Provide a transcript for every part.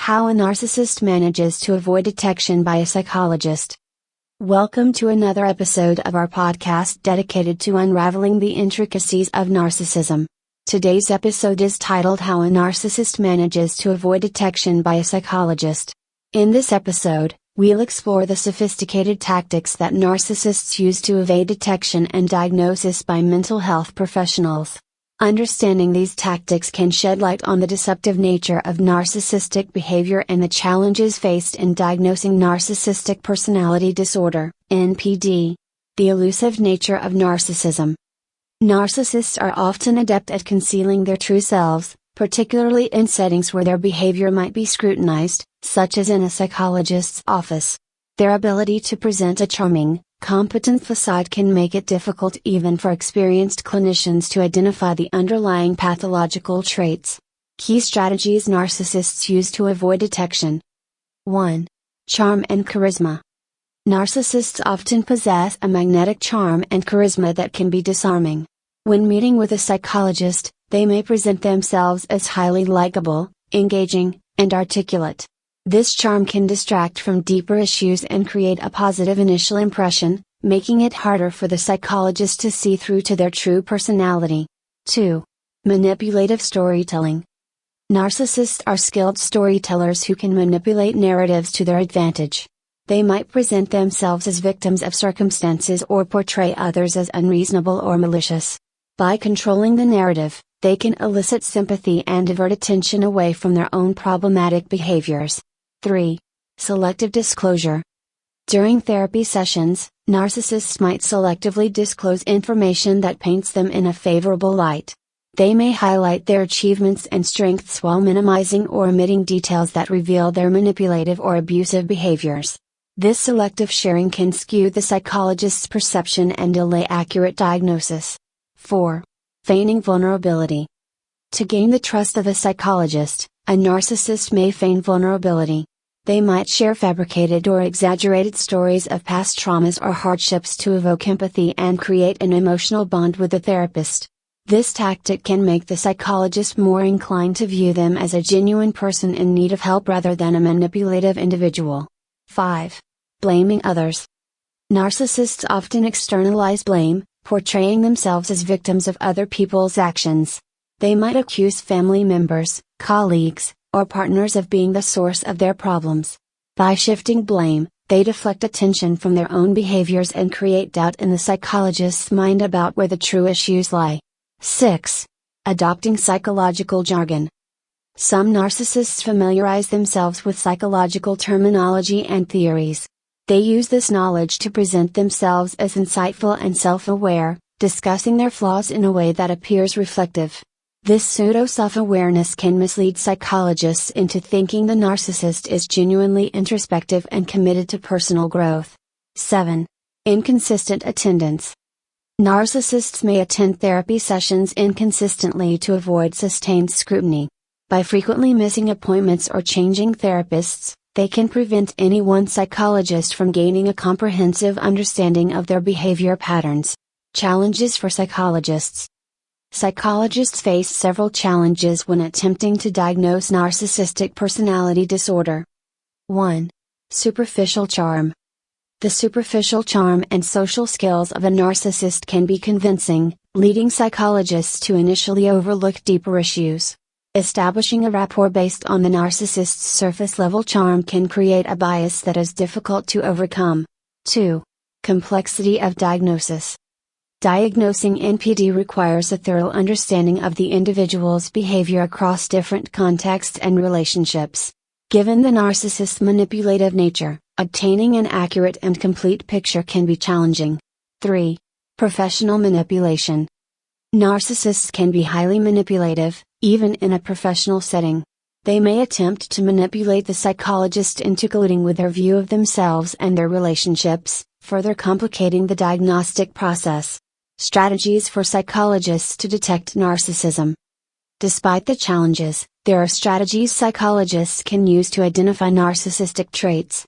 How a Narcissist Manages to Avoid Detection by a Psychologist. Welcome to another episode of our podcast dedicated to unraveling the intricacies of narcissism. Today's episode is titled How a Narcissist Manages to Avoid Detection by a Psychologist. In this episode, we'll explore the sophisticated tactics that narcissists use to evade detection and diagnosis by mental health professionals. Understanding these tactics can shed light on the deceptive nature of narcissistic behavior and the challenges faced in diagnosing narcissistic personality disorder, NPD. The elusive nature of narcissism. Narcissists are often adept at concealing their true selves, particularly in settings where their behavior might be scrutinized, such as in a psychologist's office. Their ability to present a charming, competent facade can make it difficult even for experienced clinicians to identify the underlying pathological traits. Key strategies narcissists use to avoid detection. 1. Charm and charisma. Narcissists often possess a magnetic charm and charisma that can be disarming. When meeting with a psychologist, they may present themselves as highly likable, engaging, and articulate. This charm can distract from deeper issues and create a positive initial impression, making it harder for the psychologist to see through to their true personality. 2. Manipulative storytelling. Narcissists are skilled storytellers who can manipulate narratives to their advantage. They might present themselves as victims of circumstances or portray others as unreasonable or malicious. By controlling the narrative, they can elicit sympathy and divert attention away from their own problematic behaviors. 3. Selective disclosure. During therapy sessions, narcissists might selectively disclose information that paints them in a favorable light. They may highlight their achievements and strengths while minimizing or omitting details that reveal their manipulative or abusive behaviors. This selective sharing can skew the psychologist's perception and delay accurate diagnosis. 4. Feigning vulnerability. To gain the trust of a psychologist, a narcissist may feign vulnerability. They might share fabricated or exaggerated stories of past traumas or hardships to evoke empathy and create an emotional bond with the therapist. This tactic can make the psychologist more inclined to view them as a genuine person in need of help rather than a manipulative individual. 5. Blaming others. Narcissists often externalize blame, portraying themselves as victims of other people's actions. They might accuse family members, colleagues, or partners of being the source of their problems. By shifting blame, they deflect attention from their own behaviors and create doubt in the psychologist's mind about where the true issues lie. 6. Adopting psychological jargon. Some narcissists familiarize themselves with psychological terminology and theories. They use this knowledge to present themselves as insightful and self-aware, discussing their flaws in a way that appears reflective. This pseudo-self-awareness can mislead psychologists into thinking the narcissist is genuinely introspective and committed to personal growth. 7. Inconsistent attendance. Narcissists may attend therapy sessions inconsistently to avoid sustained scrutiny. By frequently missing appointments or changing therapists, they can prevent any one psychologist from gaining a comprehensive understanding of their behavior patterns. Challenges for psychologists. Psychologists face several challenges when attempting to diagnose narcissistic personality disorder. 1. Superficial charm. The superficial charm and social skills of a narcissist can be convincing, leading psychologists to initially overlook deeper issues. Establishing a rapport based on the narcissist's surface-level charm can create a bias that is difficult to overcome. 2. Complexity of diagnosis. Diagnosing NPD requires a thorough understanding of the individual's behavior across different contexts and relationships. Given the narcissist's manipulative nature, obtaining an accurate and complete picture can be challenging. 3. Professional manipulation. Narcissists can be highly manipulative, even in a professional setting. They may attempt to manipulate the psychologist into colluding with their view of themselves and their relationships, further complicating the diagnostic process. Strategies for psychologists to detect narcissism. Despite the challenges, there are strategies psychologists can use to identify narcissistic traits.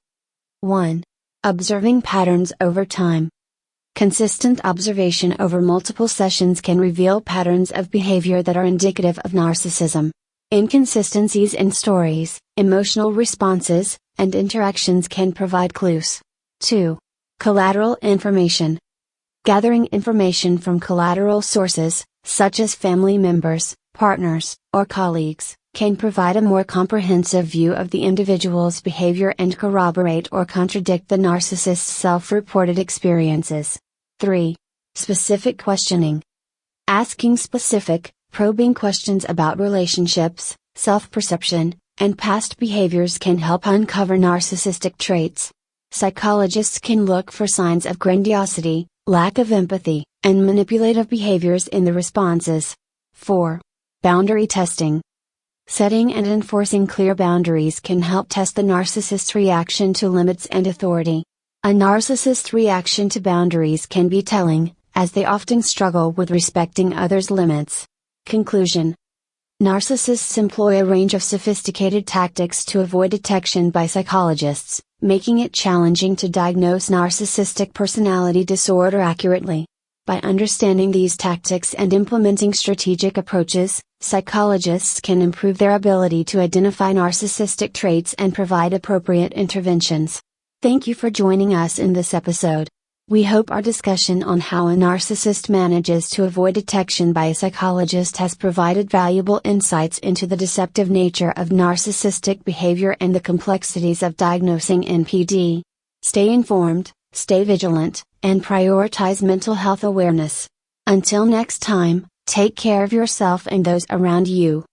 1. Observing patterns over time. Consistent observation over multiple sessions can reveal patterns of behavior that are indicative of narcissism. Inconsistencies in stories, emotional responses, and interactions can provide clues. 2. Collateral information. Gathering information from collateral sources, such as family members, partners, or colleagues, can provide a more comprehensive view of the individual's behavior and corroborate or contradict the narcissist's self-reported experiences. 3. Specific questioning. Asking specific, probing questions about relationships, self-perception, and past behaviors can help uncover narcissistic traits. Psychologists can look for signs of grandiosity, lack of empathy, and manipulative behaviors in the responses. 4. Boundary testing. Setting and enforcing clear boundaries can help test the narcissist's reaction to limits and authority. A narcissist's reaction to boundaries can be telling, as they often struggle with respecting others' limits. Conclusion. Narcissists employ a range of sophisticated tactics to avoid detection by psychologists, making it challenging to diagnose narcissistic personality disorder accurately. By understanding these tactics and implementing strategic approaches, psychologists can improve their ability to identify narcissistic traits and provide appropriate interventions. Thank you for joining us in this episode. We hope our discussion on how a narcissist manages to avoid detection by a psychologist has provided valuable insights into the deceptive nature of narcissistic behavior and the complexities of diagnosing NPD. Stay informed, stay vigilant, and prioritize mental health awareness. Until next time, take care of yourself and those around you.